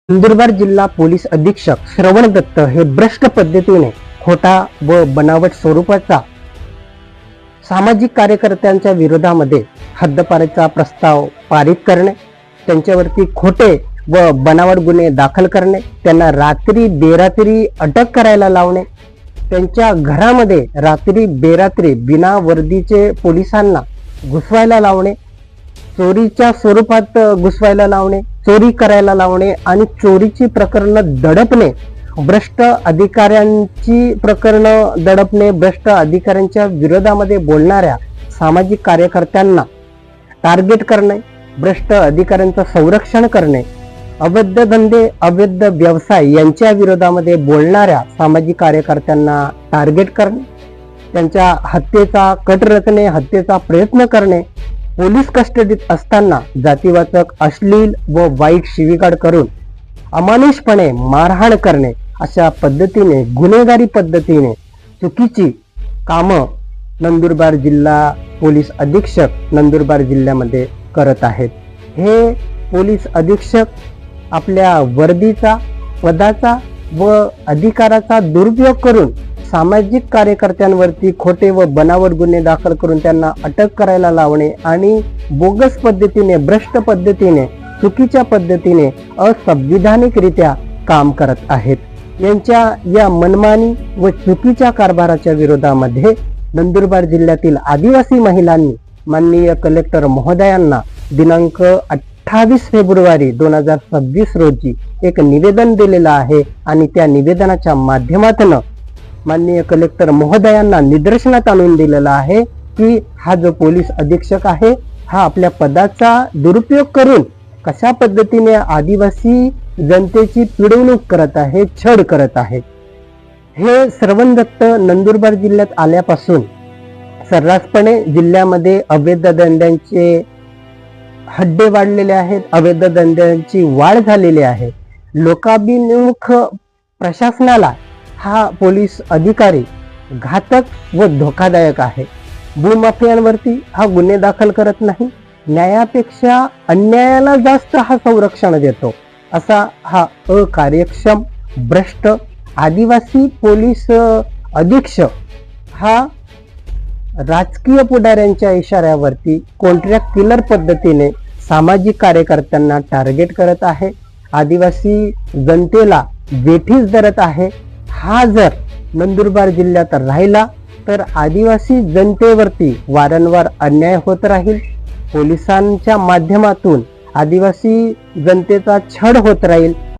नंदुरबार जिल्हा पोलीस अधीक्षक श्रवण दत्त हे भ्रष्ट पद्धतीने खोटा व बनावट स्वरूपाचा सामाजिक कार्यकर्त्यांच्या विरोधामध्ये हद्दपारीचा प्रस्ताव पारित करणे, त्यांच्यावरती खोटे व बनावट गुन्हे दाखल करणे, त्यांना रात्री बेरात्री अटक करायला लावणे, त्यांच्या घरामध्ये रात्री बेरात्री बिना वर्दीचे पोलिसांना घुसवायला लावणे, चोरीच्या स्वरूपात घुसवायला लावणे, चोरी करायला लावणे आणि चोरीची प्रकरणं दडपणे, भ्रष्ट अधिकाऱ्यांची प्रकरणं दडपणे, भ्रष्ट अधिकाऱ्यांच्या विरोधामध्ये बोलणाऱ्या सामाजिक कार्यकर्त्यांना टार्गेट करणे, भ्रष्ट अधिकाऱ्यांचं संरक्षण करणे, अवैध धंदे अवैध व्यवसाय यांच्या विरोधामध्ये बोलणाऱ्या सामाजिक कार्यकर्त्यांना टार्गेट करणे, त्यांच्या हत्येचा कट रचणे, हत्येचा प्रयत्न करणे, पोलीस कस्टडीत असताना जातीवाचक अश्लील व वाईट शिवीगाळ करून अमानुषपणे मारहाण करणे, अशा पद्धतीने गुन्हेगारी पद्धतीने चुकीची कामं नंदुरबार जिल्हा पोलीस अधीक्षक नंदुरबार जिल्ह्यामध्ये करत आहेत. हे पोलीस अधीक्षक आपल्या वर्दीचा, पदाचा व अधिकाराचा दुरुपयोग करून सामाजिक कार्यकर्त्यांवरती खोटे व बनावट गुन्हे दाखल करून त्यांना अटक करायला लावणे आणि बोगस पद्धतीने, भ्रष्ट पद्धतीने, चुकीच्या पद्धतीने, असंविधानिकरित्या काम करत आहेत. यांच्या या मनमानी व चुकीच्या कारभाराच्या विरोधामध्ये नंदुरबार जिल्ह्यातील आदिवासी महिलांनी माननीय कलेक्टर महोदयांना दिनांक 28 फेब्रुवारी 2026 रोजी एक निवेदन दिलेलं आहे आणि त्या निवेदनाच्या माध्यमातून माननीय कलेक्टर महोदयांना निदर्शनात आणून दिलेला आहे की हा जो पोलीस अधीक्षक आहे हा आपल्या पदाचा दुरुपयोग करून कशा पद्धतीने आदिवासी जनतेची पिळवणूक करत आहे, छळ करत आहे. हे श्रवण दत्त नंदुरबार जिल्ह्यात आल्यापासून सर्रासपणे जिल्ह्यामध्ये अवैध धंद्यांचे हड्डे वाढलेले आहेत, अवैध धंद्यांची वाढ झालेली आहे. लोकाभिमुख प्रशासनाला हा पोलीस अधिकारी घातक व धोकादायक आहे. भूमाफियांवरती हा गुन्हे दाखल करत नाही, न्यायापेक्षा अन्यायाला जास्त हा संरक्षण देतो, असा हा अकार्यक्षम भ्रष्ट आदिवासी पोलीस अधीक्षक हा राजकीय पुढाऱ्यांच्या इशाऱ्यावरती कॉन्ट्रॅक्ट किलर पद्धतीने सामाजिक कार्यकर्त्यांना टार्गेट करत आहे, आदिवासी जनतेला वेठीस धरत आहे. हा जर नंदुरबार जिल्ह्यात राहिला तर आदिवासी जनतेवरती वारंवार अन्याय होत राहील, पोलिसांच्या माध्यमातून आदिवासी जनतेचा छळ होत राहील.